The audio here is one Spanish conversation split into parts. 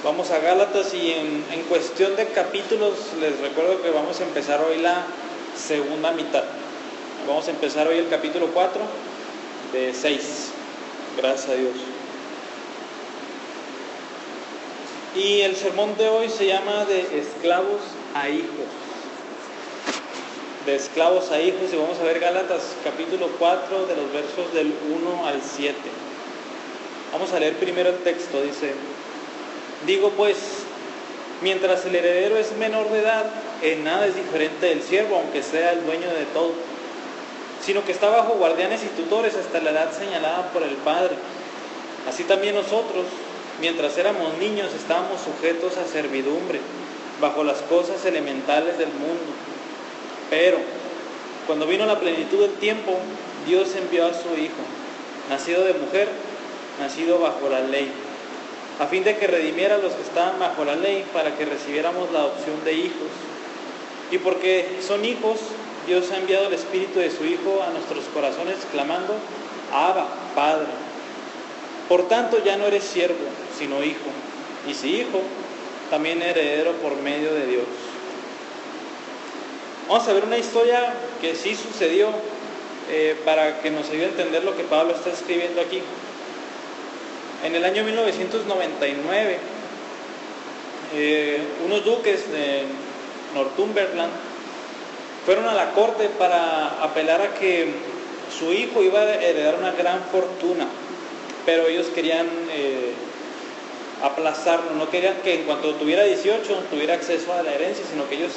Vamos a Gálatas y en cuestión de capítulos les recuerdo que vamos a empezar hoy la segunda mitad. Vamos a empezar hoy el capítulo 4 de 6. Gracias a Dios. Y el sermón de hoy se llama de esclavos a hijos. De esclavos a hijos, y vamos a ver Gálatas capítulo 4 de los versos del 1 al 7. Vamos a leer primero el texto, dice: digo pues, mientras el heredero es menor de edad, en nada es diferente del siervo, aunque sea el dueño de todo, sino que está bajo guardianes y tutores hasta la edad señalada por el Padre. Así también nosotros, mientras éramos niños, estábamos sujetos a servidumbre, bajo las cosas elementales del mundo. Pero, cuando vino la plenitud del tiempo, Dios envió a su Hijo, nacido de mujer, nacido bajo la ley, a fin de que redimiera a los que estaban bajo la ley, para que recibiéramos la adopción de hijos. Y porque son hijos, Dios ha enviado el Espíritu de su Hijo a nuestros corazones, clamando: Abba, Padre. Por tanto, ya no eres siervo, sino hijo, y si hijo, también heredero por medio de Dios. Vamos a ver una historia que sí sucedió, para que nos ayude a entender lo que Pablo está escribiendo aquí. En el año 1999, unos duques de Northumberland fueron a la corte para apelar a que su hijo iba a heredar una gran fortuna, pero ellos querían aplazarlo, no querían que en cuanto tuviera 18 tuviera acceso a la herencia, sino que ellos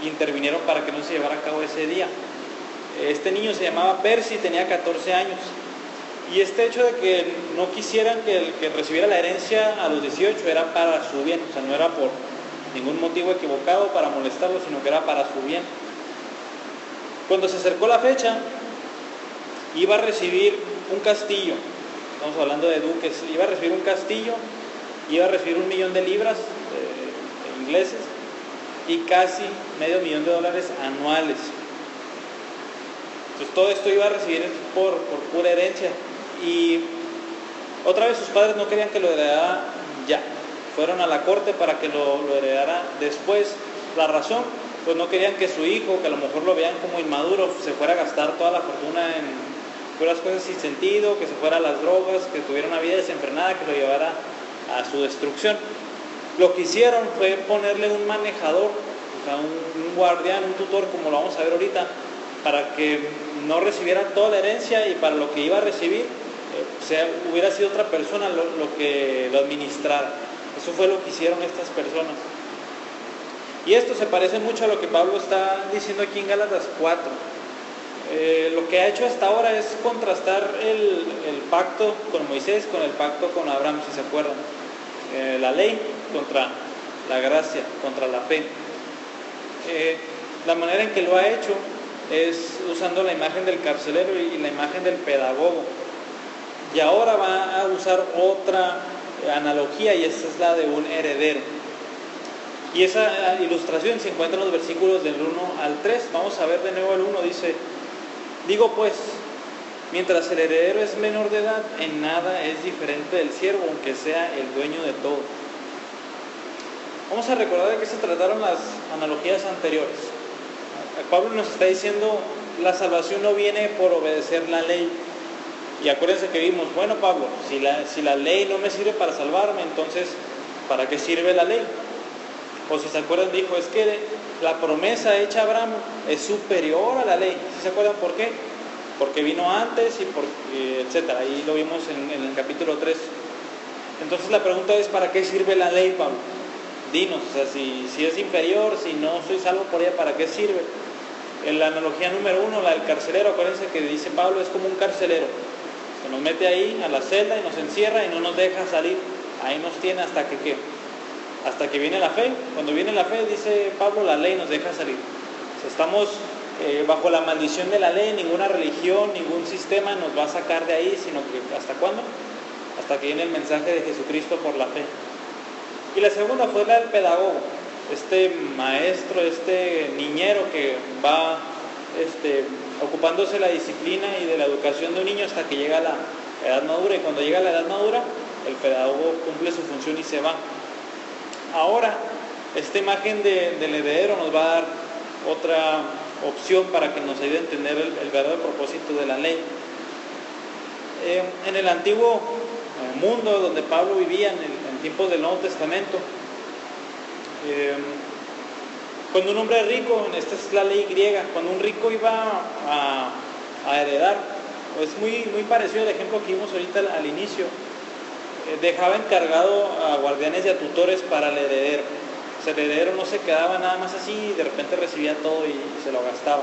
intervinieron para que no se llevara a cabo ese día. Este niño se llamaba Percy, tenía 14 años. Y este hecho de que no quisieran que el que recibiera la herencia a los 18 era para su bien, o sea, no era por ningún motivo equivocado para molestarlo, sino que era para su bien. Cuando se acercó la fecha, iba a recibir un castillo, estamos hablando de duques, iba a recibir un castillo, iba a recibir 1 millón de libras ingleses y casi $500,000 anuales. Entonces todo esto iba a recibir por pura herencia. Y otra vez sus padres no querían que lo heredara ya. Fueron a la corte para que lo heredara después. La razón, pues no querían que su hijo, que a lo mejor lo vean como inmaduro, se fuera a gastar toda la fortuna en puras cosas sin sentido, que se fuera a las drogas, que tuviera una vida desenfrenada, que lo llevara a su destrucción. Lo que hicieron fue ponerle un manejador, o sea, un guardián, un tutor, como lo vamos a ver ahorita, para que no recibiera toda la herencia y para lo que iba a recibir, hubiera sido otra persona lo que lo administrara. Eso fue lo que hicieron estas personas. Y esto se parece mucho a lo que Pablo está diciendo aquí en Gálatas 4. Lo que ha hecho hasta ahora es contrastar el pacto con Moisés con el pacto con Abraham, si se acuerdan. La ley contra la gracia, contra la fe. La manera en que lo ha hecho es usando la imagen del carcelero y la imagen del pedagogo. Y ahora va a usar otra analogía, y esa es la de un heredero. Y esa ilustración se encuentra en los versículos del 1 al 3. Vamos a ver de nuevo el 1, dice: digo pues, mientras el heredero es menor de edad, en nada es diferente del siervo, aunque sea el dueño de todo. Vamos a recordar de qué se trataron las analogías anteriores. Pablo nos está diciendo: la salvación no viene por obedecer la ley. Y acuérdense que vimos, bueno, Pablo, si la ley no me sirve para salvarme, entonces ¿para qué sirve la ley? O si se acuerdan, dijo, es que la promesa hecha a Abraham es superior a la ley. ¿Sí se acuerdan por qué? Porque vino antes y porque, etcétera. Ahí lo vimos en el capítulo 3. Entonces la pregunta es: ¿para qué sirve la ley, Pablo? Dinos, o sea, si es inferior, si no soy salvo por ella, ¿para qué sirve? En la analogía número 1, la del carcelero, acuérdense que dice Pablo, es como un carcelero. Se nos mete ahí a la celda y nos encierra y no nos deja salir. Ahí nos tiene hasta que ¿qué? Hasta que viene la fe. Cuando viene la fe, dice Pablo, la ley nos deja salir. O sea, estamos bajo la maldición de la ley. Ninguna religión, ningún sistema nos va a sacar de ahí, sino que ¿hasta cuándo? Hasta que viene el mensaje de Jesucristo por la fe. Y la segunda fue la del pedagogo, este maestro, este niñero que va ocupándose de la disciplina y de la educación de un niño hasta que llega a la edad madura. Y cuando llega a la edad madura, el pedagogo cumple su función y se va. Ahora, esta imagen del heredero nos va a dar otra opción para que nos ayude a entender el verdadero propósito de la ley. En el antiguo mundo donde Pablo vivía, en tiempos del Nuevo Testamento, cuando un hombre rico, esta es la ley griega, cuando un rico iba a heredar, es muy parecido al ejemplo que vimos ahorita al inicio, dejaba encargado a guardianes y a tutores para el heredero. O sea, el heredero no se quedaba nada más así y de repente recibía todo y se lo gastaba.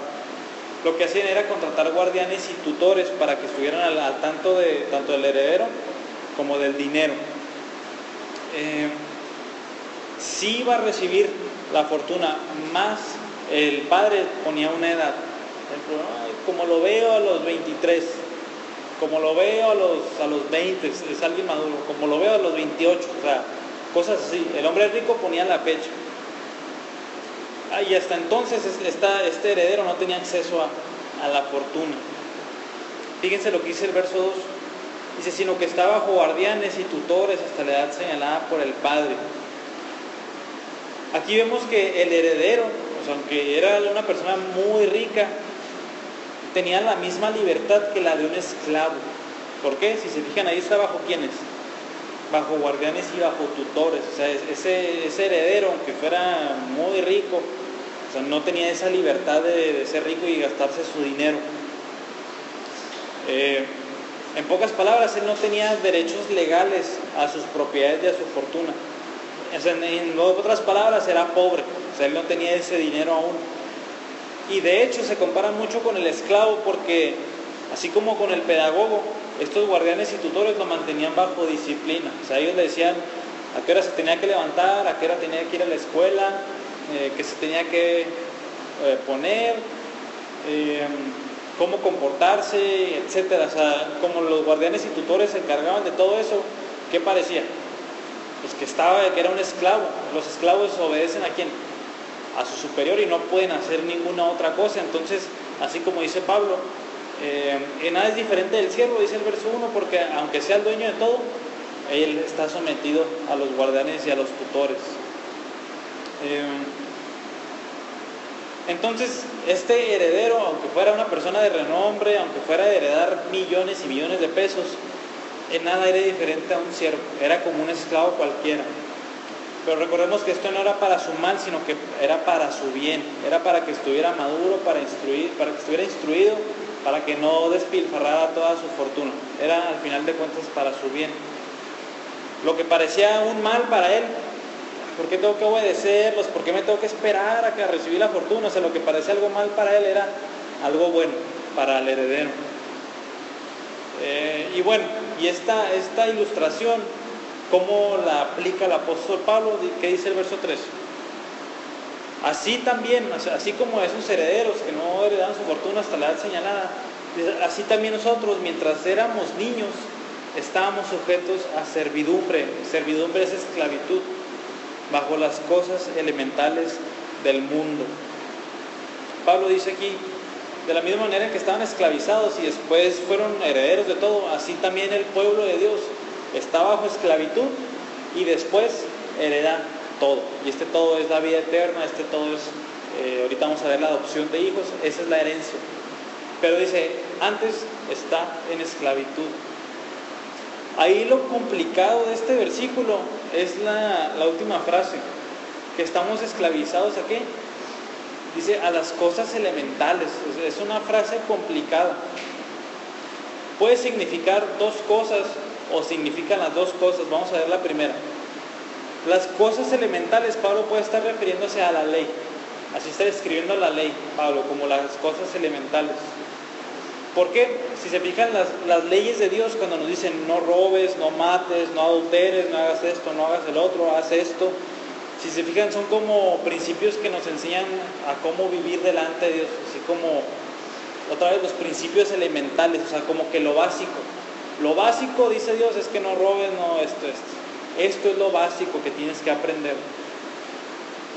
Lo que hacían era contratar guardianes y tutores para que estuvieran al tanto de tanto del heredero como del dinero. Sí iba a recibir la fortuna, más el padre ponía una edad. Como lo veo a los 23, como lo veo a los 20, es alguien maduro, como lo veo a los 28, o sea, cosas así. El hombre rico ponía la fecha. Y hasta entonces este heredero no tenía acceso a la fortuna. Fíjense lo que dice el verso 2. Dice, sino que está bajo guardianes y tutores hasta la edad señalada por el padre. Aquí vemos que el heredero, o sea, aunque era una persona muy rica, tenía la misma libertad que la de un esclavo. ¿Por qué? Si se fijan, ahí está bajo ¿quiénes? Bajo guardianes y bajo tutores. O sea, ese heredero, aunque fuera muy rico, o sea, no tenía esa libertad de ser rico y gastarse su dinero. En pocas palabras, él no tenía derechos legales a sus propiedades y a su fortuna. O sea, en otras palabras, era pobre. O sea, él no tenía ese dinero aún. Y de hecho se compara mucho con el esclavo, porque así como con el pedagogo, estos guardianes y tutores lo mantenían bajo disciplina. O sea, ellos le decían a qué hora se tenía que levantar, a qué hora tenía que ir a la escuela, qué se tenía que poner, cómo comportarse, etcétera. O sea, como los guardianes y tutores se encargaban de todo eso, ¿qué parecía? Pues que era un esclavo. Los esclavos obedecen ¿a quién? A su superior y no pueden hacer ninguna otra cosa. Entonces, así como dice Pablo, nada es diferente del siervo, dice el verso 1, porque aunque sea el dueño de todo, él está sometido a los guardianes y a los tutores. Entonces, este heredero, aunque fuera una persona de renombre, aunque fuera de heredar millones y millones de pesos, en nada era diferente a un siervo, era como un esclavo cualquiera. Pero recordemos que esto no era para su mal, sino que era para su bien, era para que estuviera maduro, para que estuviera instruido, para que no despilfarrara toda su fortuna. Era al final de cuentas para su bien. Lo que parecía un mal para él, ¿por qué tengo que obedecerlos? ¿Por qué me tengo que esperar a que recibí la fortuna? O sea, lo que parecía algo mal para él era algo bueno para el heredero. Y bueno, y esta ilustración, ¿cómo la aplica el apóstol Pablo? ¿Qué dice el verso 3? Así también, así como esos herederos que no heredaban su fortuna hasta la edad señalada, así también nosotros, mientras éramos niños, estábamos sujetos a servidumbre. Servidumbre es esclavitud, bajo las cosas elementales del mundo. Pablo dice aquí, de la misma manera en que estaban esclavizados y después fueron herederos de todo, así también el pueblo de Dios está bajo esclavitud y después hereda todo. Y este todo es la vida eterna, este todo es, ahorita vamos a ver la adopción de hijos, esa es la herencia. Pero dice, antes está en esclavitud. Ahí lo complicado de este versículo es la última frase, que estamos esclavizados ¿a qué? Dice, a las cosas elementales. Es una frase complicada. Puede significar dos cosas o significan las dos cosas. Vamos a ver la primera. Las cosas elementales, Pablo puede estar refiriéndose a la ley. Así está describiendo la ley, Pablo, como las cosas elementales. ¿Por qué? Si se fijan las leyes de Dios, cuando nos dicen no robes, no mates, no adulteres, no hagas esto, no hagas el otro, haz esto. Si se fijan, son como principios que nos enseñan a cómo vivir delante de Dios, así como, otra vez, los principios elementales, o sea, como que lo básico. Lo básico, dice Dios, es que no robes, no esto. Esto es lo básico que tienes que aprender.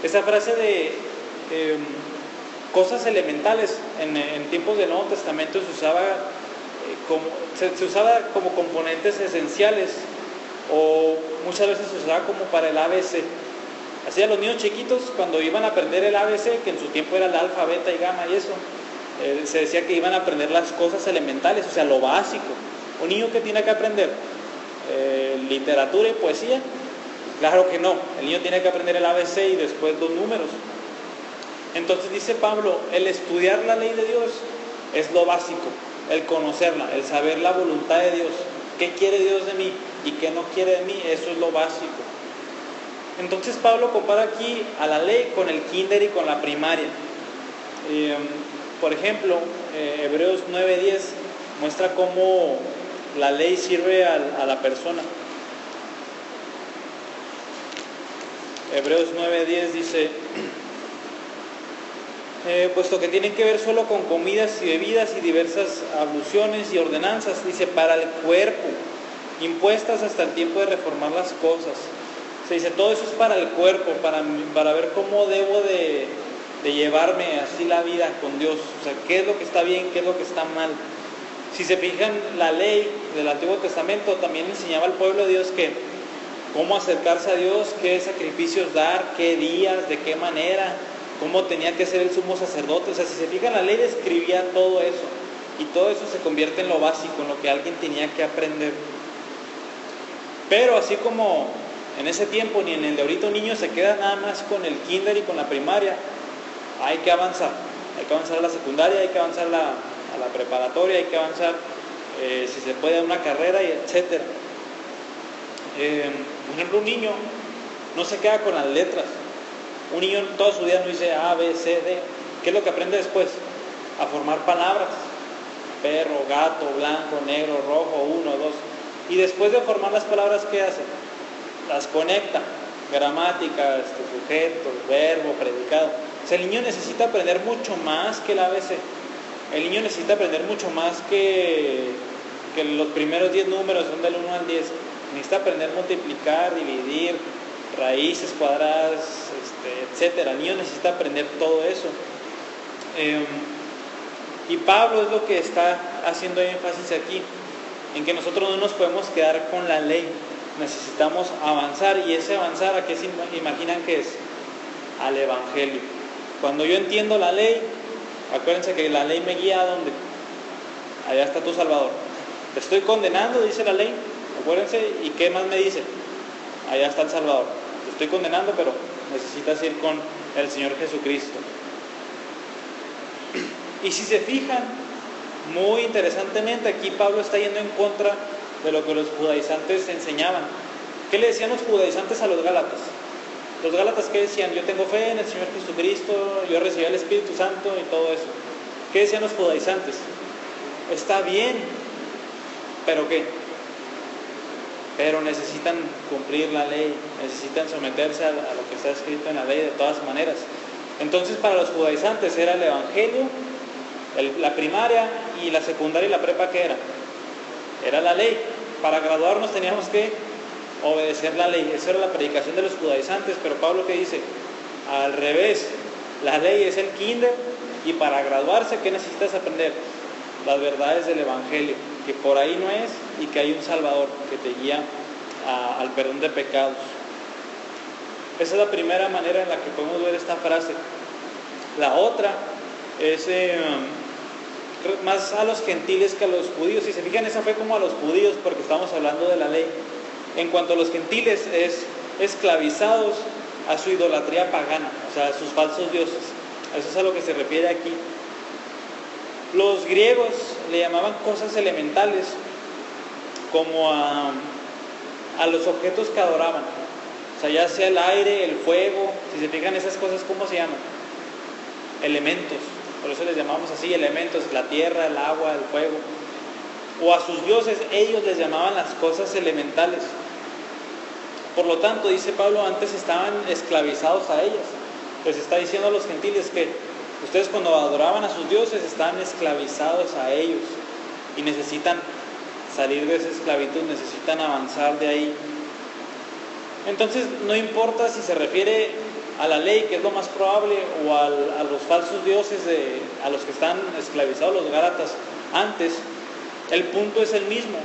Esa frase de cosas elementales, en tiempos del Nuevo Testamento se usaba como componentes esenciales, o muchas veces se usaba como para el ABC. Así a los niños chiquitos, cuando iban a aprender el ABC, que en su tiempo era el alfa, beta y gamma y eso, se decía que iban a aprender las cosas elementales, o sea, lo básico. Un niño que tiene que aprender literatura y poesía, claro que no. El niño tiene que aprender el ABC y después los números. Entonces dice Pablo, el estudiar la ley de Dios es lo básico, el conocerla, el saber la voluntad de Dios, qué quiere Dios de mí y qué no quiere de mí, eso es lo básico. Entonces Pablo compara aquí a la ley con el kinder y con la primaria. Por ejemplo, Hebreos 9:10 muestra cómo la ley sirve a la persona. Hebreos 9:10 dice, puesto que tienen que ver solo con comidas y bebidas y diversas abluciones y ordenanzas, dice, para el cuerpo, impuestas hasta el tiempo de reformar las cosas. Se dice, todo eso es para el cuerpo, para ver cómo debo de llevarme así la vida con Dios. O sea, qué es lo que está bien, qué es lo que está mal. Si se fijan, la ley del Antiguo Testamento también enseñaba al pueblo de Dios que cómo acercarse a Dios, qué sacrificios dar, qué días, de qué manera, cómo tenía que ser el sumo sacerdote. O sea, si se fijan, la ley describía todo eso. Y todo eso se convierte en lo básico, en lo que alguien tenía que aprender. Pero así como en ese tiempo, ni en el de ahorita un niño se queda nada más con el kinder y con la primaria, hay que avanzar a la secundaria, hay que avanzar a la preparatoria, hay que avanzar, si se puede, a una carrera, y etcétera. Por ejemplo, un niño no se queda con las letras. Un niño toda su vida no dice A, B, C, D. ¿Qué es lo que aprende después? A formar palabras. Perro, gato, blanco, negro, rojo, 1, 2. Y después de formar las palabras, ¿qué hace? Las conecta. Gramática, sujeto, verbo, predicado. O sea, el niño necesita aprender mucho más que el ABC. El niño necesita aprender mucho más que los primeros 10 números, son del 1 al 10. Necesita aprender a multiplicar, dividir, raíces cuadradas, etcétera. El niño necesita aprender todo eso. Y Pablo es lo que está haciendo énfasis aquí, en que nosotros no nos podemos quedar con la ley. Necesitamos avanzar, y ese avanzar, ¿a qué se imaginan que es? Al Evangelio. Cuando yo entiendo la ley, acuérdense que la ley me guía a ¿dónde? Allá está tu Salvador. Te estoy condenando, dice la ley, acuérdense, ¿y qué más me dice? Allá está el Salvador. Te estoy condenando, pero necesitas ir con el Señor Jesucristo. Y si se fijan, muy interesantemente, aquí Pablo está yendo en contra de lo que los judaizantes enseñaban. ¿Qué le decían los judaizantes a los gálatas? Los gálatas, ¿qué decían? Yo tengo fe en el Señor Jesucristo, yo recibí el Espíritu Santo y todo eso. ¿Qué decían los judaizantes? Está bien, ¿pero qué? Pero necesitan cumplir la ley, necesitan someterse a lo que está escrito en la ley de todas maneras. Entonces, para los judaizantes era el Evangelio, la primaria, y la secundaria y la prepa, ¿qué era? Era la ley. Para graduarnos teníamos que obedecer la ley. Esa era la predicación de los judaizantes. Pero Pablo, ¿qué dice? Al revés, la ley es el kinder, y para graduarse, ¿qué necesitas aprender? Las verdades del Evangelio, que por ahí no es, y que hay un Salvador que te guía al perdón de pecados. Esa es la primera manera en la que podemos ver esta frase. La otra es más a los gentiles que a los judíos. Si se fijan, esa fue como a los judíos, porque estamos hablando de la ley. En cuanto a los gentiles, es esclavizados a su idolatría pagana, o sea, a sus falsos dioses. Eso es a lo que se refiere aquí. Los griegos le llamaban cosas elementales como a los objetos que adoraban. O sea, ya sea el aire, el fuego. Si se fijan, esas cosas, ¿cómo se llaman? Elementos. Por eso les llamamos así, elementos: la tierra, el agua, el fuego. O a sus dioses, ellos les llamaban las cosas elementales. Por lo tanto, dice Pablo, antes estaban esclavizados a ellas. Pues está diciendo a los gentiles que ustedes, cuando adoraban a sus dioses, estaban esclavizados a ellos y necesitan salir de esa esclavitud, necesitan avanzar de ahí. Entonces, no importa si se refiere a la ley, que es lo más probable, o a los falsos dioses a los que están esclavizados los gálatas antes, el punto es el mismo.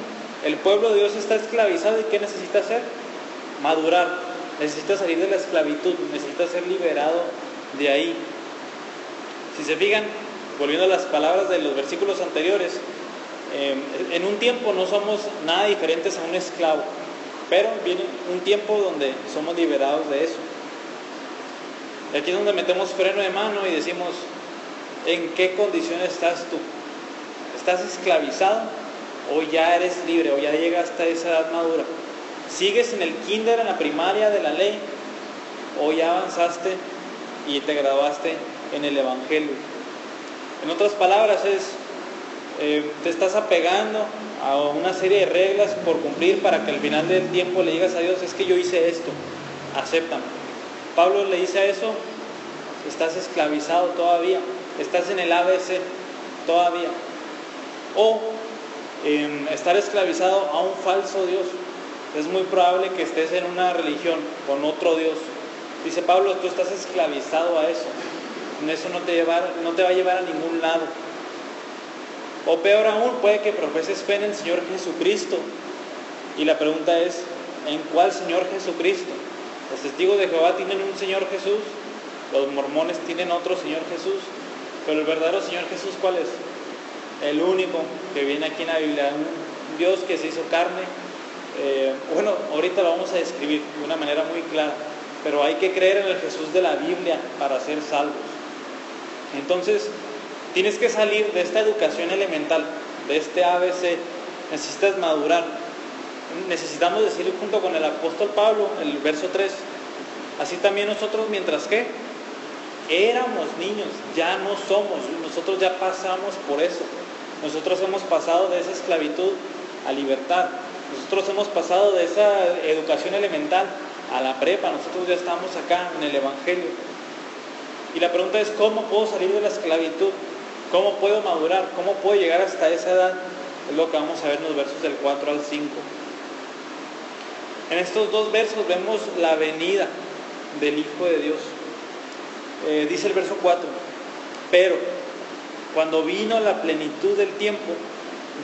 El pueblo de Dios está esclavizado, y ¿qué necesita hacer? Madurar. necesitas salir de la esclavitud, necesitas ser liberado de ahí. Si se fijan, volviendo a las palabras de los versículos anteriores, en un tiempo no somos nada diferentes a un esclavo, pero viene un tiempo donde somos liberados de eso. Y aquí es donde metemos freno de mano y decimos, ¿en qué condición estás tú? ¿Estás esclavizado o ya eres libre o ya llegaste a esa edad madura? ¿Sigues en el kinder, en la primaria de la ley, o ya avanzaste y te graduaste en el Evangelio? En otras palabras te estás apegando a una serie de reglas por cumplir para que al final del tiempo le digas a Dios, es que yo hice esto, acéptame. Pablo le dice a eso, estás esclavizado todavía, estás en el ABC todavía, o estar esclavizado a un falso Dios. Es muy probable que estés en una religión con otro Dios. Dice Pablo, tú estás esclavizado a eso. Eso no te va a llevar a ningún lado. O peor aún, puede que profeses fe en el Señor Jesucristo. Y la pregunta es, ¿en cuál Señor Jesucristo? Los testigos de Jehová tienen un Señor Jesús, los mormones tienen otro Señor Jesús, pero el verdadero Señor Jesús, ¿cuál es? El único que viene aquí en la Biblia, un Dios que se hizo carne. Ahorita lo vamos a describir de una manera muy clara, pero hay que creer en el Jesús de la Biblia para ser salvos. Entonces, tienes que salir de esta educación elemental, de este ABC, necesitas madurar. Necesitamos decir junto con el apóstol Pablo, el verso 3, así también nosotros, mientras que éramos niños, ya no somos, nosotros ya pasamos por eso. Nosotros hemos pasado de esa esclavitud a libertad. Nosotros hemos pasado de esa educación elemental a la prepa. Nosotros ya estamos acá en el Evangelio. Y la pregunta es, ¿cómo puedo salir de la esclavitud? ¿Cómo puedo madurar? ¿Cómo puedo llegar hasta esa edad? Es lo que vamos a ver en los versos del 4 al 5. En estos dos versos vemos la venida del Hijo de Dios. Dice el verso 4, pero cuando vino la plenitud del tiempo,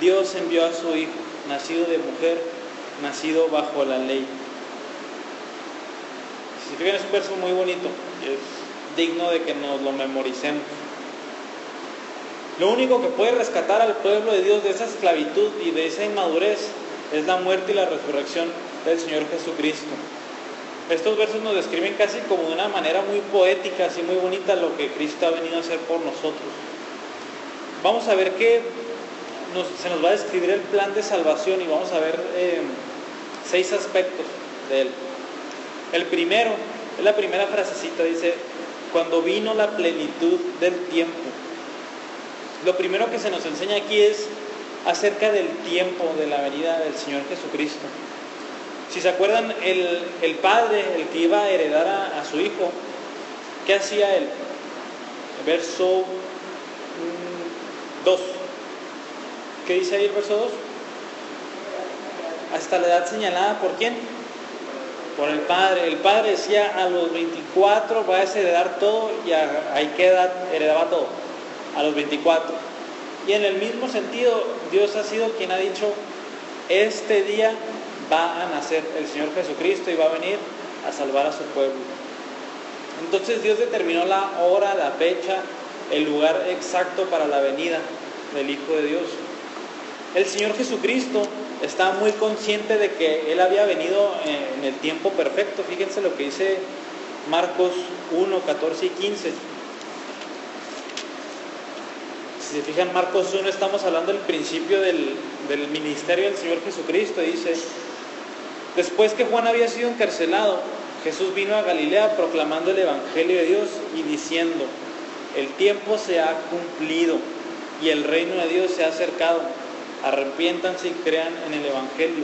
Dios envió a su Hijo, nacido de mujer, nacido bajo la ley. Si fijan, es un verso muy bonito, es digno de que nos lo memoricemos. Lo único que puede rescatar al pueblo de Dios de esa esclavitud y de esa inmadurez es la muerte y la resurrección del Señor Jesucristo. Estos versos nos describen casi como de una manera muy poética, así muy bonita, lo que Cristo ha venido a hacer por nosotros. Vamos a ver que se nos va a describir el plan de salvación y vamos a ver 6 aspectos de él. El primero, es la primera frasecita, dice, cuando vino la plenitud del tiempo. Lo primero que se nos enseña aquí es acerca del tiempo de la venida del Señor Jesucristo. Si se acuerdan, el padre, el que iba a heredar a su hijo, ¿qué hacía él? Verso 2. ¿Qué dice ahí el verso 2? Hasta la edad señalada, ¿por quién? Por el padre. El padre decía, a los 24 vas a heredar todo, y ¿a qué edad heredaba todo? A los 24. Y en el mismo sentido, Dios ha sido quien ha dicho, este día va a nacer el Señor Jesucristo y va a venir a salvar a su pueblo. Entonces Dios determinó la hora, la fecha, el lugar exacto para la venida del Hijo de Dios. El Señor Jesucristo está muy consciente de que Él había venido en el tiempo perfecto. Fíjense lo que dice Marcos 1, 14 y 15. Si se fijan, Marcos 1, estamos hablando del principio del ministerio del Señor Jesucristo. Dice, después que Juan había sido encarcelado, Jesús vino a Galilea proclamando el Evangelio de Dios y diciendo, el tiempo se ha cumplido y el reino de Dios se ha acercado. Arrepiéntanse y crean en el Evangelio.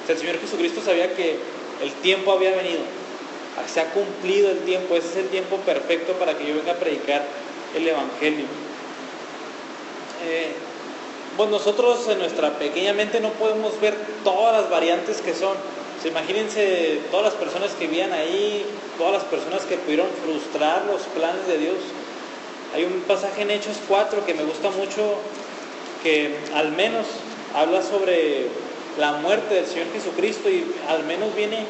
O sea, el Señor Jesucristo sabía que el tiempo había venido. Se ha cumplido el tiempo. Ese es el tiempo perfecto para que yo venga a predicar el Evangelio. Pues nosotros en nuestra pequeña mente no podemos ver todas las variantes que son. Imagínense todas las personas que vivían ahí, todas las personas que pudieron frustrar los planes de Dios. Hay un pasaje en Hechos 4 que me gusta mucho, que al menos habla sobre la muerte del Señor Jesucristo y al menos viene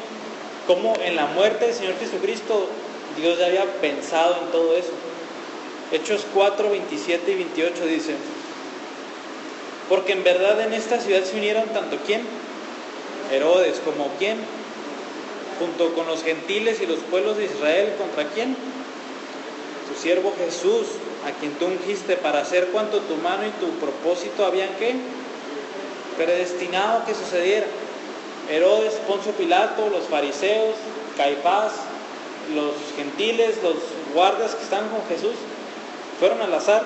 cómo en la muerte del Señor Jesucristo Dios ya había pensado en todo eso. Hechos 4, 27 y 28 dice: porque en verdad en esta ciudad se unieron tanto ¿quién? Herodes, como ¿quién? Junto con los gentiles y los pueblos de Israel, ¿contra quién? Tu siervo Jesús, a quien tú ungiste para hacer cuanto tu mano y tu propósito habían ¿qué? Predestinado que sucediera. Herodes, Poncio Pilato, los fariseos, Caifás, los gentiles, los guardias que estaban con Jesús, fueron al azar,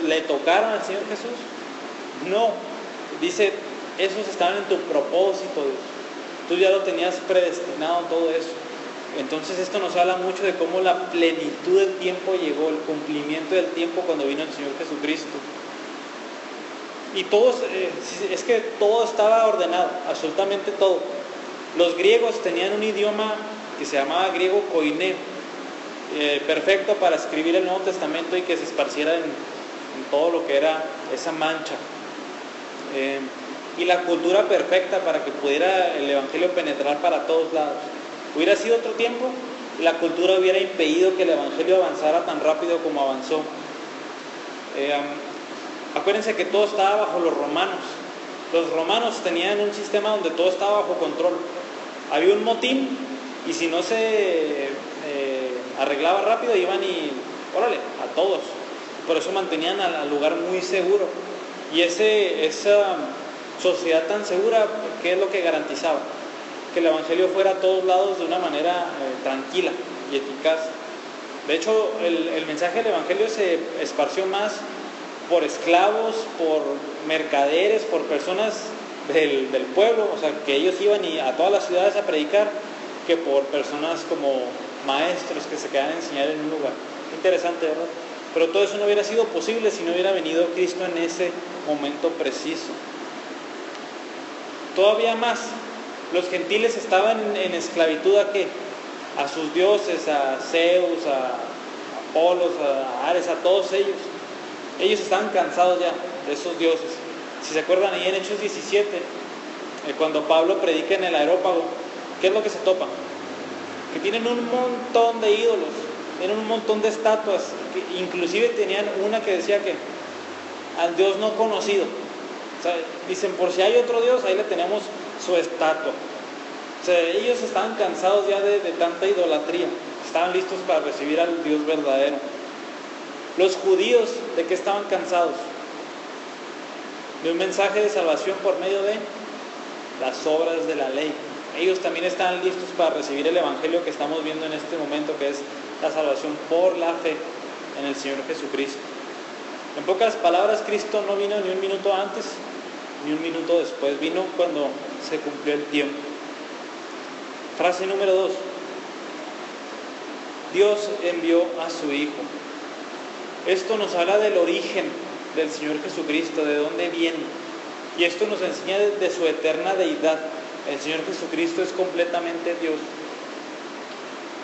le tocaron al Señor Jesús. No, dice, esos estaban en tu propósito, Dios. Tú ya lo tenías predestinado todo eso. Entonces esto nos habla mucho de cómo la plenitud del tiempo llegó, el cumplimiento del tiempo cuando vino el Señor Jesucristo. Y todos, es que todo estaba ordenado, absolutamente todo. Los griegos tenían un idioma que se llamaba griego koineo, perfecto para escribir el Nuevo Testamento y que se esparciera en todo lo que era esa mancha. Y la cultura perfecta para que pudiera el Evangelio penetrar para todos lados. Hubiera sido otro tiempo y la cultura hubiera impedido que el Evangelio avanzara tan rápido como avanzó. Acuérdense que todo estaba bajo los romanos. Los romanos tenían un sistema donde todo estaba bajo control. Había un motín y si no se arreglaba rápido iban y órale, a todos. Por eso mantenían al lugar muy seguro. Y esa sociedad tan segura, ¿qué es lo que garantizaba? Que el Evangelio fuera a todos lados de una manera tranquila y eficaz. De hecho, el mensaje del Evangelio se esparció más por esclavos, por mercaderes, por personas del pueblo, o sea, que ellos iban a todas las ciudades a predicar, que por personas como maestros que se quedaban a enseñar en un lugar. Interesante, ¿verdad? Pero todo eso no hubiera sido posible si no hubiera venido Cristo en ese momento preciso. Todavía más, los gentiles estaban en esclavitud ¿a qué? A sus dioses, a Zeus, a Apolos, a Ares, a todos ellos. Ellos estaban cansados ya de esos dioses. Si se acuerdan ahí en Hechos 17, cuando Pablo predica en el Areópago, ¿qué es lo que se topa? Que tienen un montón de ídolos, tienen un montón de estatuas, que inclusive tenían una que decía que al Dios no conocido. O sea, dicen, por si hay otro Dios, ahí le tenemos su estatua. O sea, ellos estaban cansados ya de tanta idolatría, estaban listos para recibir al Dios verdadero. Los judíos, ¿de qué estaban cansados? De un mensaje de salvación por medio de las obras de la ley. Ellos también estaban listos para recibir el Evangelio que estamos viendo en este momento, que es la salvación por la fe en el Señor Jesucristo. En pocas palabras, Cristo no vino ni un minuto antes, ni un minuto después. Vino cuando se cumplió el tiempo. Frase número 2. Dios envió a su Hijo. Esto nos habla del origen del Señor Jesucristo, de dónde viene. Y esto nos enseña de su eterna deidad. El Señor Jesucristo es completamente Dios.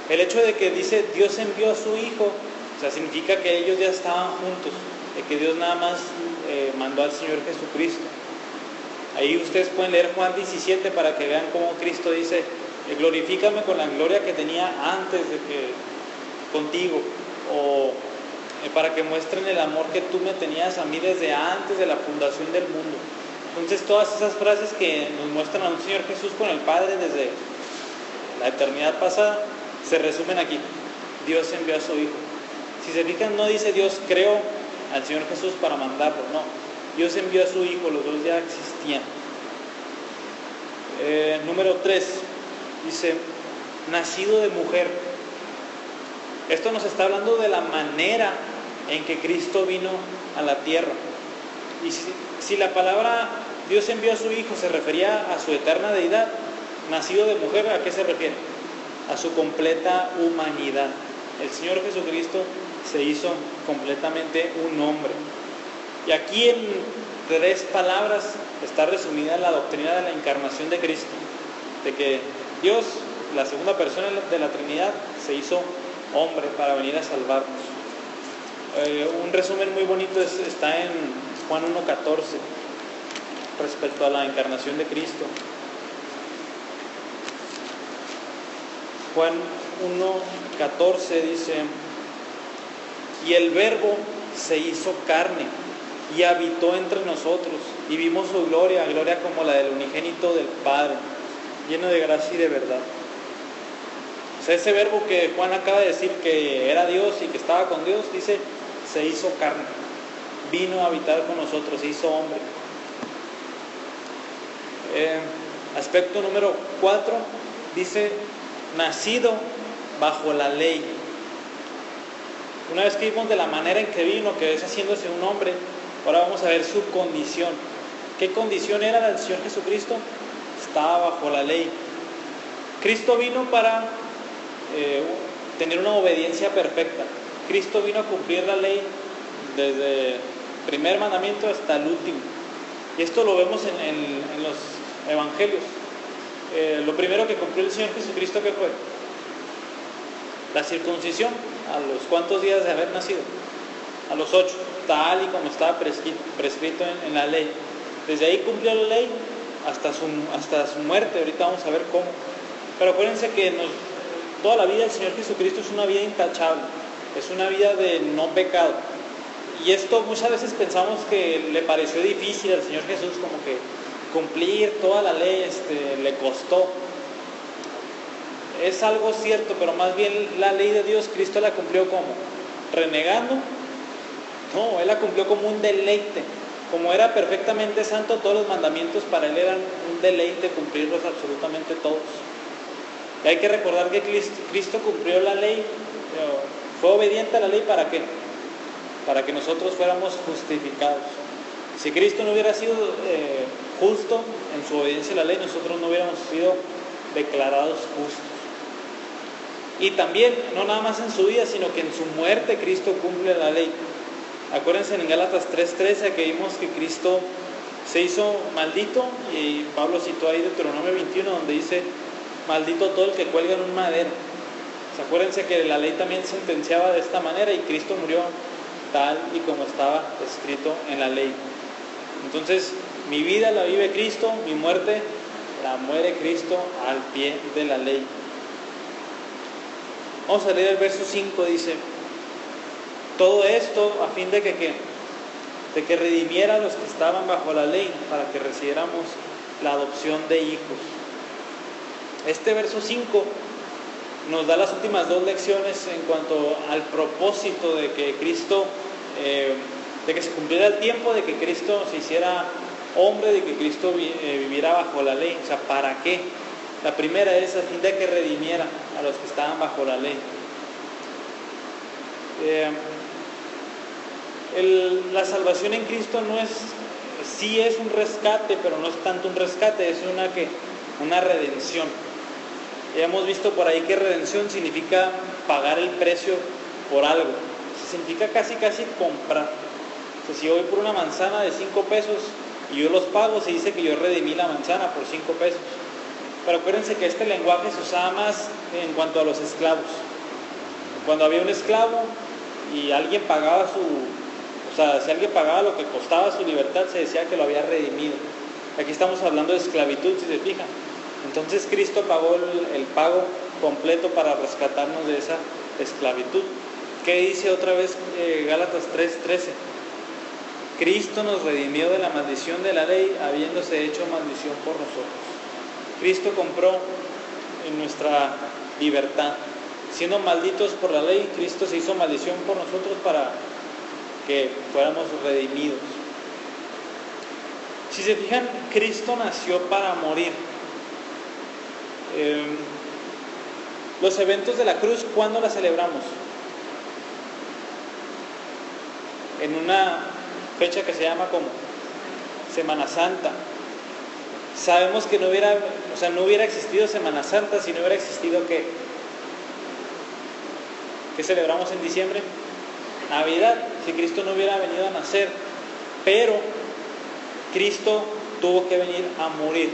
El hecho de que dice Dios envió a su Hijo, o sea, significa que ellos ya estaban juntos, de que Dios nada más mandó al Señor Jesucristo. Ahí ustedes pueden leer Juan 17 para que vean cómo Cristo dice, glorifícame con la gloria que tenía antes de que contigo, o para que muestren el amor que tú me tenías a mí desde antes de la fundación del mundo. Entonces todas esas frases que nos muestran a un Señor Jesús con el Padre desde la eternidad pasada, se resumen aquí. Dios envió a su Hijo. Si se fijan, no dice Dios creó al Señor Jesús para mandarlo, no. Dios envió a su Hijo, los dos ya existían. Número 3, dice, nacido de mujer. Esto nos está hablando de la manera en que Cristo vino a la tierra. Y si la palabra Dios envió a su Hijo se refería a su eterna deidad, nacido de mujer, ¿a qué se refiere? A su completa humanidad. El Señor Jesucristo se hizo completamente un hombre. Y aquí en 3 palabras está resumida la doctrina de la encarnación de Cristo, de que Dios, la segunda persona de la Trinidad, se hizo hombre para venir a salvarnos. Un resumen muy bonito está en Juan 1:14 respecto a la encarnación de Cristo. Juan 1:14 dice: y el Verbo se hizo carne y habitó entre nosotros, y vimos su gloria, gloria como la del unigénito del Padre, lleno de gracia y de verdad. O sea, ese Verbo que Juan acaba de decir que era Dios y que estaba con Dios, dice, se hizo carne, vino a habitar con nosotros, se hizo hombre. Aspecto número 4, dice, nacido bajo la ley. Una vez que vimos de la manera en que vino, que es haciéndose un hombre, ahora vamos a ver su condición. ¿Qué condición era la del Señor Jesucristo? Estaba bajo la ley. Cristo vino para tener una obediencia perfecta. Cristo vino a cumplir la ley desde el primer mandamiento hasta el último. Y esto lo vemos en los evangelios. Lo primero que cumplió el Señor Jesucristo, ¿qué fue? La circuncisión. ¿A los cuántos días de haber nacido? A los 8, tal y como estaba prescrito en la ley. Desde ahí cumplió la ley hasta su muerte. Ahorita vamos a ver cómo. Pero acuérdense que toda la vida del Señor Jesucristo es una vida intachable, es una vida de no pecado. Y esto muchas veces pensamos que le pareció difícil al Señor Jesús, como que cumplir toda la ley le costó. Es algo cierto, pero más bien la ley de Dios, Cristo la cumplió como renegando. No, Él la cumplió como un deleite. Como era perfectamente santo, todos los mandamientos para Él eran un deleite cumplirlos absolutamente todos. Y hay que recordar que Cristo cumplió la ley, fue obediente a la ley, ¿para qué? Para que nosotros fuéramos justificados. Si Cristo no hubiera sido justo en su obediencia a la ley, nosotros no hubiéramos sido declarados justos. Y también, no nada más en su vida, sino que en su muerte Cristo cumple la ley. Acuérdense en Gálatas 3:13 que vimos que Cristo se hizo maldito, y Pablo citó ahí Deuteronomio 21 donde dice, maldito todo el que cuelga en un madero. Pues acuérdense que la ley también sentenciaba de esta manera, y Cristo murió tal y como estaba escrito en la ley. Entonces, mi vida la vive Cristo, mi muerte la muere Cristo al pie de la ley. Vamos a leer el verso 5, dice, todo esto a fin de que redimiera a los que estaban bajo la ley, para que recibiéramos la adopción de hijos. Este verso 5 nos da las últimas dos lecciones en cuanto al propósito de que Cristo, de que se cumpliera el tiempo, de que Cristo se hiciera hombre, de que Cristo viviera bajo la ley. O sea, ¿para qué? La primera es a fin de que redimiera a los que estaban bajo la ley. La salvación en Cristo sí es un rescate, pero no es tanto un rescate, es una redención. Ya hemos visto por ahí que redención significa pagar el precio por algo. Significa casi comprar. O sea, si yo voy por una manzana de 5 pesos y yo los pago, se dice que yo redimí la manzana por 5 pesos. Pero acuérdense que este lenguaje se usaba más en cuanto a los esclavos. Cuando había un esclavo y alguien pagaba si alguien pagaba lo que costaba su libertad, se decía que lo había redimido. Aquí estamos hablando de esclavitud, si se fijan. Entonces Cristo pagó el pago completo para rescatarnos de esa esclavitud. ¿Qué dice otra vez Gálatas 3:13? Cristo nos redimió de la maldición de la ley, habiéndose hecho maldición por nosotros. Cristo compró en nuestra libertad. Siendo malditos por la ley, Cristo se hizo maldición por nosotros para que fuéramos redimidos. Si se fijan, Cristo nació para morir. Los eventos de la cruz, ¿cuándo la celebramos? En una fecha que se llama como Semana Santa. Sabemos que no hubiera existido Semana Santa si no hubiera existido ¿qué celebramos en diciembre? Navidad, si Cristo no hubiera venido a nacer. Pero Cristo tuvo que venir a morir.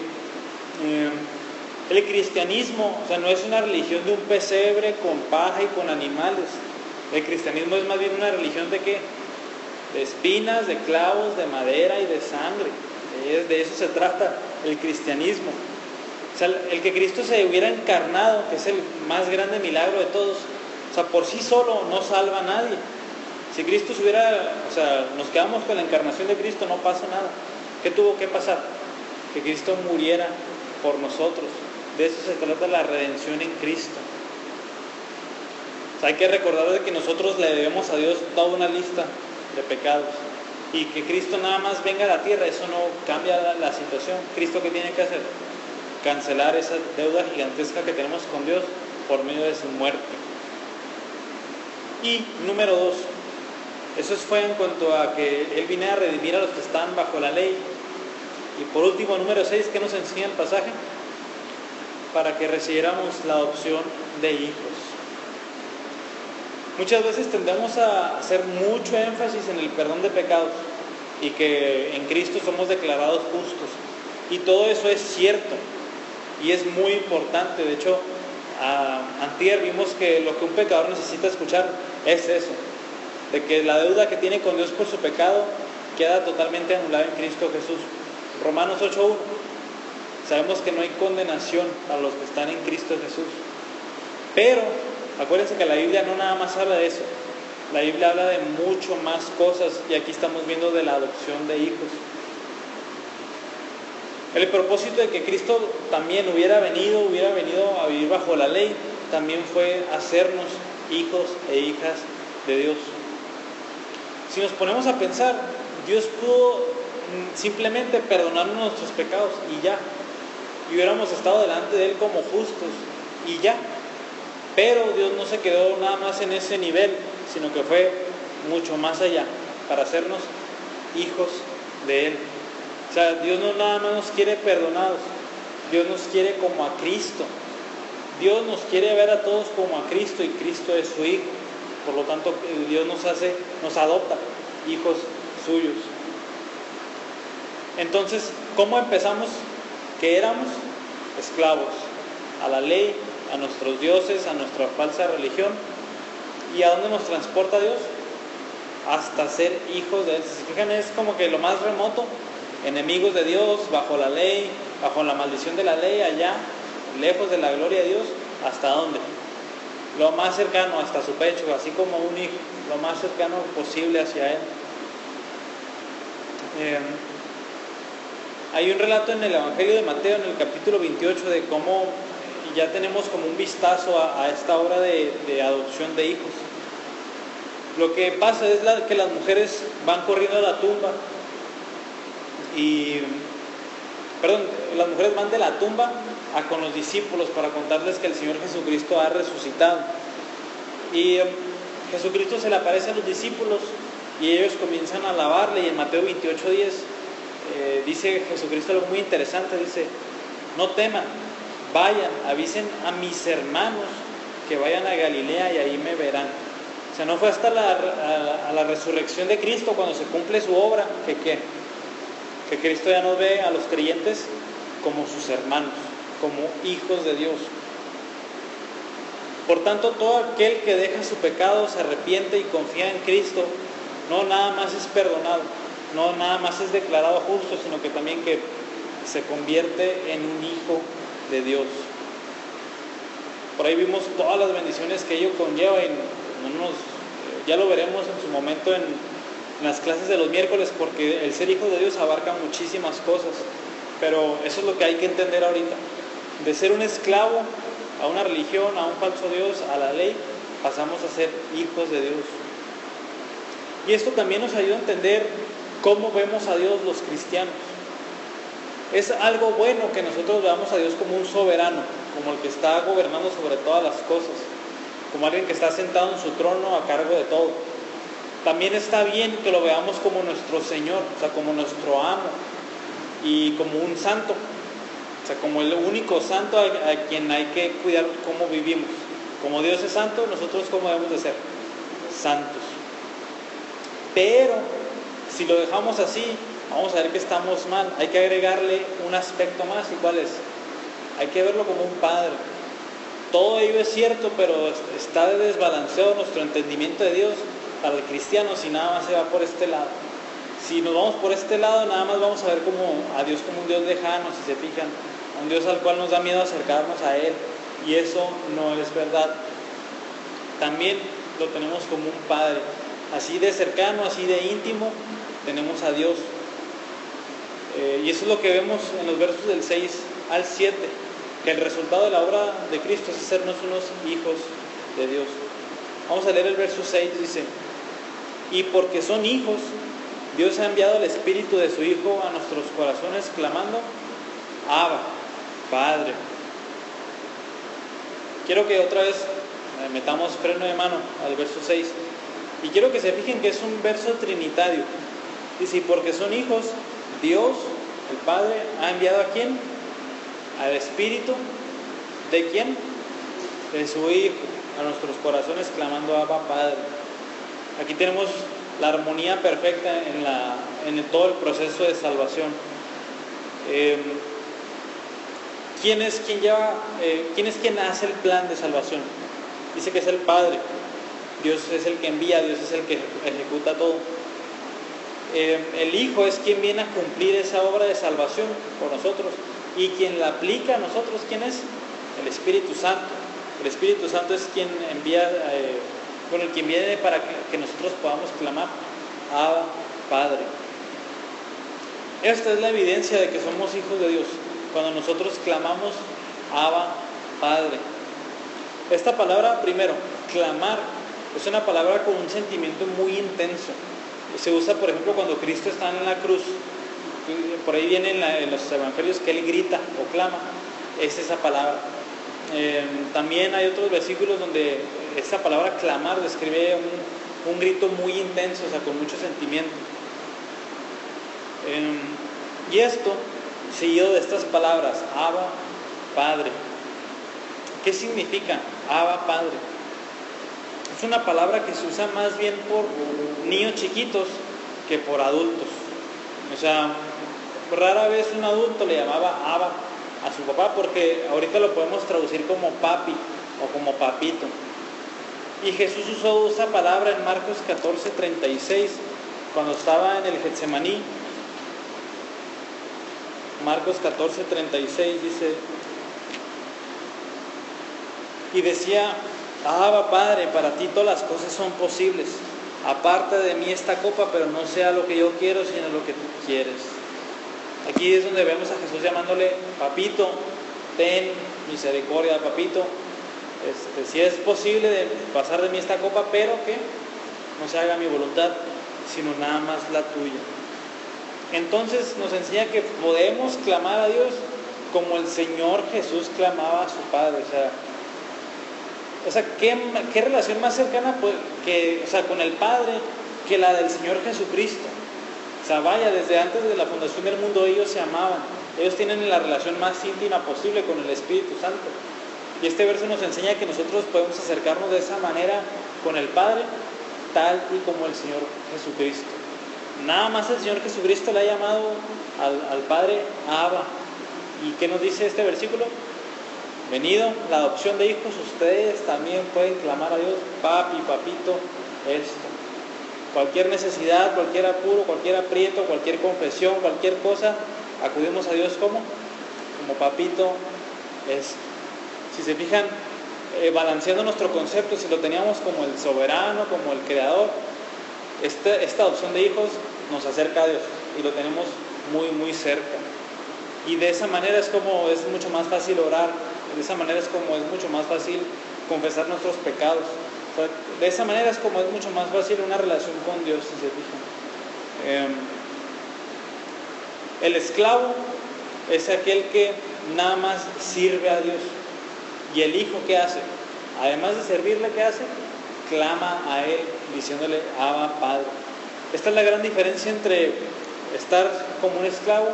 El cristianismo, no es una religión de un pesebre con paja y con animales. El cristianismo es más bien una religión de ¿qué? De espinas, de clavos, de madera y de sangre. De eso se trata el cristianismo. O sea, el que Cristo se hubiera encarnado, que es el más grande milagro de todos, o sea, por sí solo no salva a nadie. Si Cristo se hubiera, o sea, nos quedamos con la encarnación de Cristo, no pasa nada. ¿Qué tuvo que pasar? Que Cristo muriera por nosotros. De eso se trata la redención en Cristo. O sea, hay que recordar de que nosotros le debemos a Dios toda una lista de pecados. Y que Cristo nada más venga a la tierra, eso no cambia la situación. ¿Cristo qué tiene que hacer? Cancelar esa deuda gigantesca que tenemos con Dios por medio de su muerte. Y número 2, eso fue en cuanto a que Él vino a redimir a los que están bajo la ley. Y por último, número 6, ¿qué nos enseña el pasaje? Para que recibiéramos la adopción de hijos. Muchas veces tendemos a hacer mucho énfasis en el perdón de pecados y que en Cristo somos declarados justos. Y todo eso es cierto y es muy importante. De hecho, antier vimos que lo que un pecador necesita escuchar es eso, de que la deuda que tiene con Dios por su pecado queda totalmente anulada en Cristo Jesús. Romanos 8:1. Sabemos que no hay condenación para los que están en Cristo Jesús. Pero acuérdense que la Biblia no nada más habla de eso. La Biblia habla de mucho más cosas y aquí estamos viendo de la adopción de hijos. El propósito de que Cristo también hubiera venido a vivir bajo la ley, también fue hacernos hijos e hijas de Dios. Si nos ponemos a pensar, Dios pudo simplemente perdonarnos nuestros pecados y ya. Y hubiéramos estado delante de Él como justos y ya. Pero Dios no se quedó nada más en ese nivel, sino que fue mucho más allá, para hacernos hijos de Él. O sea, Dios no nada más nos quiere perdonados, Dios nos quiere como a Cristo. Dios nos quiere ver a todos como a Cristo y Cristo es su Hijo. Por lo tanto, Dios nos adopta hijos suyos. Entonces, ¿cómo empezamos? Que éramos esclavos a la ley, a nuestros dioses, a nuestra falsa religión. ¿Y a dónde nos transporta Dios? Hasta ser hijos de Él. Si se fijan, es como que lo más remoto, enemigos de Dios, bajo la ley, bajo la maldición de la ley, allá, lejos de la gloria de Dios. ¿Hasta dónde? Lo más cercano, hasta su pecho, así como un hijo, lo más cercano posible hacia Él. Hay un relato en el Evangelio de Mateo, en el capítulo 28, de cómo ya tenemos como un vistazo a esta obra de adopción de hijos. Lo que pasa es que las mujeres van corriendo a la tumba las mujeres van de la tumba con los discípulos para contarles que el Señor Jesucristo ha resucitado. Y Jesucristo se le aparece a los discípulos y ellos comienzan a alabarle. Y en Mateo 28:10 dice Jesucristo algo muy interesante, dice: no teman, vayan, avisen a mis hermanos que vayan a Galilea y ahí me verán. O sea, no fue hasta la resurrección de Cristo, cuando se cumple su obra, que Cristo ya nos ve a los creyentes como sus hermanos, como hijos de Dios. Por tanto, todo aquel que deja su pecado, se arrepiente y confía en Cristo, no nada más es perdonado, no nada más es declarado justo, sino que también que se convierte en un hijo de Dios. Por ahí vimos todas las bendiciones que ello conlleva y ya lo veremos en su momento en las clases de los miércoles, porque el ser hijo de Dios abarca muchísimas cosas, pero eso es lo que hay que entender ahorita. De ser un esclavo a una religión, a un falso Dios, a la ley, pasamos a ser hijos de Dios. Y esto también nos ayuda a entender cómo vemos a Dios los cristianos. Es algo bueno que nosotros veamos a Dios como un soberano, como el que está gobernando sobre todas las cosas, como alguien que está sentado en su trono a cargo de todo. También está bien que lo veamos como nuestro Señor, o sea, como nuestro amo y como un santo, o sea, como el único santo a quien hay que cuidar cómo vivimos. Como Dios es santo, nosotros ¿cómo debemos de ser? Santos. Pero si lo dejamos así, vamos a ver que estamos mal. Hay que agregarle un aspecto más. ¿Y cuál es? Hay que verlo como un padre. Todo ello es cierto, pero está desbalanceado nuestro entendimiento de Dios para el cristiano si nada más se va por este lado. Si nos vamos por este lado, nada más vamos a ver a Dios como un Dios lejano, si se fijan, a un Dios al cual nos da miedo acercarnos a Él, y eso no es verdad. También lo tenemos como un Padre, así de cercano, así de íntimo, tenemos a Dios. Y eso es lo que vemos en los versos del 6 al 7, que el resultado de la obra de Cristo es hacernos unos hijos de Dios. Vamos a leer el verso 6, dice: y porque son hijos, Dios ha enviado el Espíritu de su Hijo a nuestros corazones, clamando: Abba, Padre. Quiero que otra vez metamos freno de mano al verso 6, y quiero que se fijen que es un verso trinitario. Dice: y porque son hijos, Dios, el Padre, ha enviado ¿a quién? Al Espíritu. ¿De quién? De su Hijo a nuestros corazones, clamando: Abba, Padre. Aquí tenemos la armonía perfecta en todo el proceso de salvación. ¿Quién es quien hace el plan de salvación? Dice que es el Padre. Dios es el que envía, Dios es el que ejecuta todo. El Hijo es quien viene a cumplir esa obra de salvación por nosotros, y quien la aplica a nosotros, ¿quién es? El Espíritu Santo. El Espíritu Santo es quien envía, el quien viene para que nosotros podamos clamar: Abba, Padre. Esta es la evidencia de que somos hijos de Dios, cuando nosotros clamamos: Abba, Padre. Esta palabra, primero, clamar, es una palabra con un sentimiento muy intenso. Se usa, por ejemplo, cuando Cristo está en la cruz. Por ahí viene en los evangelios que Él grita o clama. Es esa palabra. También hay otros versículos donde esa palabra clamar describe un grito muy intenso, o sea, con mucho sentimiento. Y esto, seguido de estas palabras: Abba, Padre. ¿Qué significa Abba, Padre? Es una palabra que se usa más bien por niños chiquitos que por adultos. O sea, rara vez un adulto le llamaba Abba a su papá, porque ahorita lo podemos traducir como papi o como papito. Y Jesús usó esa palabra en Marcos 14:36, cuando estaba en el Getsemaní. Marcos 14:36 dice: y decía: Abba, Padre, para ti todas las cosas son posibles. Aparte de mí esta copa, pero no sea lo que yo quiero, sino lo que tú quieres. Aquí es donde vemos a Jesús llamándole: papito, ten misericordia, papito. Si es posible de pasar de mí esta copa, pero que no se haga mi voluntad, sino nada más la tuya. Entonces nos enseña que podemos clamar a Dios como el Señor Jesús clamaba a su Padre. O sea, ¿qué relación más cercana con el Padre que la del Señor Jesucristo? O sea, vaya, desde antes de la fundación del mundo ellos se amaban. Ellos tienen la relación más íntima posible con el Espíritu Santo. Y este verso nos enseña que nosotros podemos acercarnos de esa manera con el Padre, tal y como el Señor Jesucristo. Nada más el Señor Jesucristo le ha llamado al Padre Abba. ¿Y qué nos dice este versículo? Venido la adopción de hijos, ustedes también pueden clamar a Dios: papi, papito, esto. Cualquier necesidad, cualquier apuro, cualquier aprieto, cualquier confesión, cualquier cosa, acudimos a Dios como papito, esto. Si se fijan, balanceando nuestro concepto, si lo teníamos como el soberano, como el creador, esta adopción de hijos nos acerca a Dios y lo tenemos muy, muy cerca. Y de esa manera es como es mucho más fácil orar, de esa manera es como es mucho más fácil confesar nuestros pecados. O sea, de esa manera es como es mucho más fácil una relación con Dios, si se fijan. El esclavo es aquel que nada más sirve a Dios. Y el hijo, ¿qué hace? Además de servirle, ¿qué hace? Clama a Él, diciéndole: Abba, Padre. Esta es la gran diferencia entre estar como un esclavo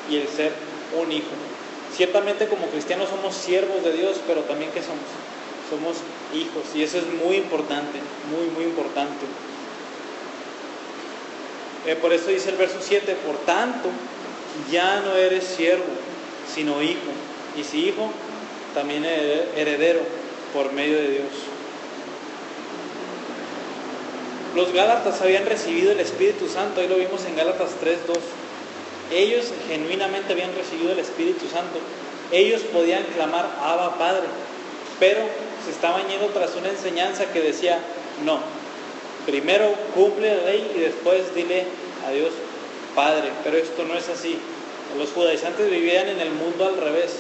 y el ser un hijo. Ciertamente como cristianos somos siervos de Dios, pero también ¿qué somos? Somos hijos, y eso es muy importante, muy, muy importante. Por eso dice el verso 7: por tanto, ya no eres siervo, sino hijo, y si hijo, también heredero por medio de Dios. Los Gálatas habían recibido el Espíritu Santo, ahí lo vimos en Gálatas 3:2. Ellos genuinamente habían recibido el Espíritu Santo, ellos podían clamar Abba Padre, pero se estaban yendo tras una enseñanza que decía, no, primero cumple la ley y después dile a Dios Padre. Pero esto no es así. Los judaizantes vivían en el mundo al revés.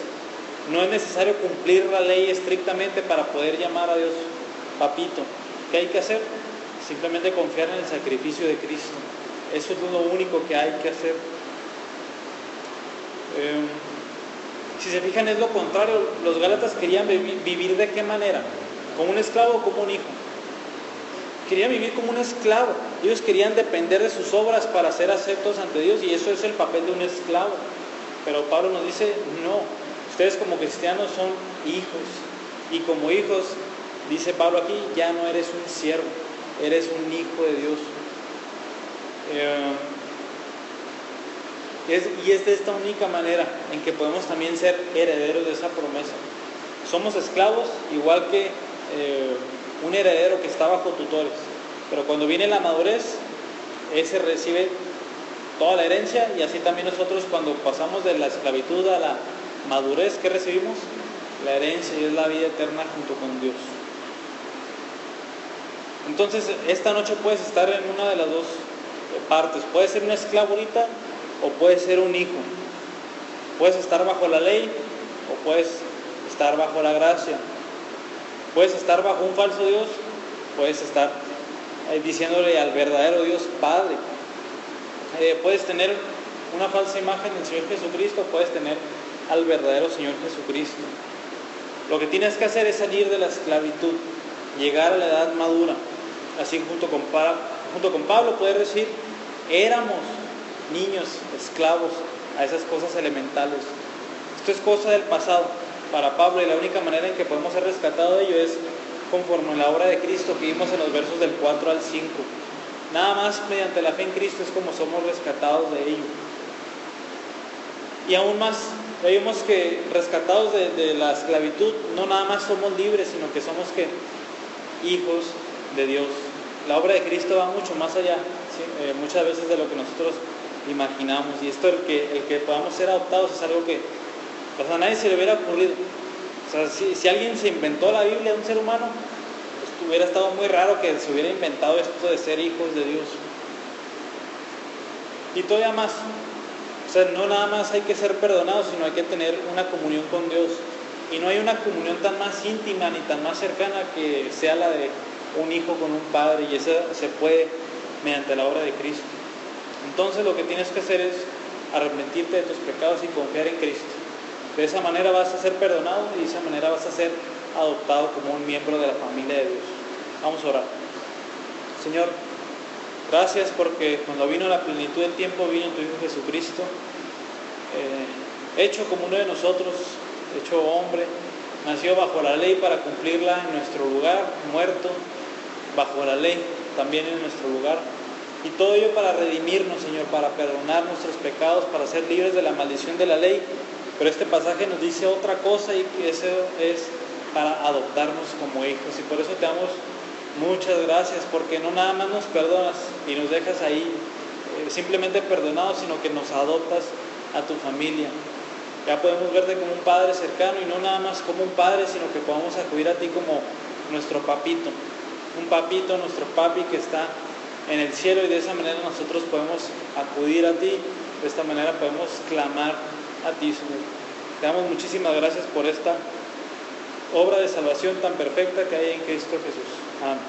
No es necesario cumplir la ley estrictamente para poder llamar a Dios Papito. ¿Qué hay que hacer? Simplemente confiar en el sacrificio de Cristo. Eso es lo único que hay que hacer. Si se fijan, es lo contrario. Los gálatas querían vivir ¿de qué manera? ¿Como un esclavo o como un hijo? Querían vivir como un esclavo. Ellos querían depender de sus obras para ser aceptos ante Dios, y eso es el papel de un esclavo. Pero Pablo nos dice, no, ustedes como cristianos son hijos, y como hijos, dice Pablo aquí, ya no eres un siervo, eres un hijo de Dios. Y es de esta única manera en que podemos también ser herederos de esa promesa. Somos esclavos igual que un heredero que está bajo tutores, pero cuando viene la madurez, ese recibe toda la herencia, y así también nosotros cuando pasamos de la esclavitud a la madurez, ¿qué recibimos? La herencia, y es la vida eterna junto con Dios. Entonces, esta noche puedes estar en una de las dos partes. Puedes ser un esclavo ahorita o puedes ser un hijo. Puedes estar bajo la ley o puedes estar bajo la gracia. Puedes estar bajo un falso Dios, puedes estar diciéndole al verdadero Dios Padre. Puedes tener una falsa imagen del Señor Jesucristo, puedes tener al verdadero Señor Jesucristo. Lo que tienes que hacer es salir de la esclavitud, llegar a la edad madura. Así junto con Pablo puedes decir, éramos niños, esclavos a esas cosas elementales. Esto es cosa del pasado para Pablo, y la única manera en que podemos ser rescatados de ello es conforme a la obra de Cristo que vimos en los versos del 4 al 5. Nada más mediante la fe en Cristo es como somos rescatados de ello. Y aún más, vemos que rescatados de la esclavitud, no nada más somos libres, sino que somos hijos de Dios. La obra de Cristo va mucho más allá, ¿sí? Muchas veces de lo que nosotros imaginamos, y esto el que podamos ser adoptados es algo que pues a nadie se le hubiera ocurrido. O sea, si alguien se inventó la Biblia, un ser humano, pues hubiera estado muy raro que se hubiera inventado esto de ser hijos de Dios. Y todavía más, o sea, no nada más hay que ser perdonados, sino hay que tener una comunión con Dios. Y no hay una comunión tan más íntima ni tan más cercana que sea la de un hijo con un padre, y esa se puede mediante la obra de Cristo. Entonces lo que tienes que hacer es arrepentirte de tus pecados y confiar en Cristo. De esa manera vas a ser perdonado, y de esa manera vas a ser adoptado como un miembro de la familia de Dios. Vamos a orar. Señor, gracias porque cuando vino la plenitud del tiempo, vino tu Hijo Jesucristo, hecho como uno de nosotros, hecho hombre, nació bajo la ley para cumplirla en nuestro lugar, muerto bajo la ley también en nuestro lugar, y todo ello para redimirnos, Señor, para perdonar nuestros pecados, para ser libres de la maldición de la ley. Pero este pasaje nos dice otra cosa, y que eso es para adoptarnos como hijos. Y por eso te damos muchas gracias, porque no nada más nos perdonas y nos dejas ahí simplemente perdonados, sino que nos adoptas a tu familia. Ya podemos verte como un padre cercano, y no nada más como un padre, sino que podamos acudir a ti como nuestro papito. Un papito, nuestro papi que está en el cielo, y de esa manera nosotros podemos acudir a ti. De esta manera podemos clamar a ti, Señor. Te damos muchísimas gracias por esta obra de salvación tan perfecta que hay en Cristo Jesús. Amén.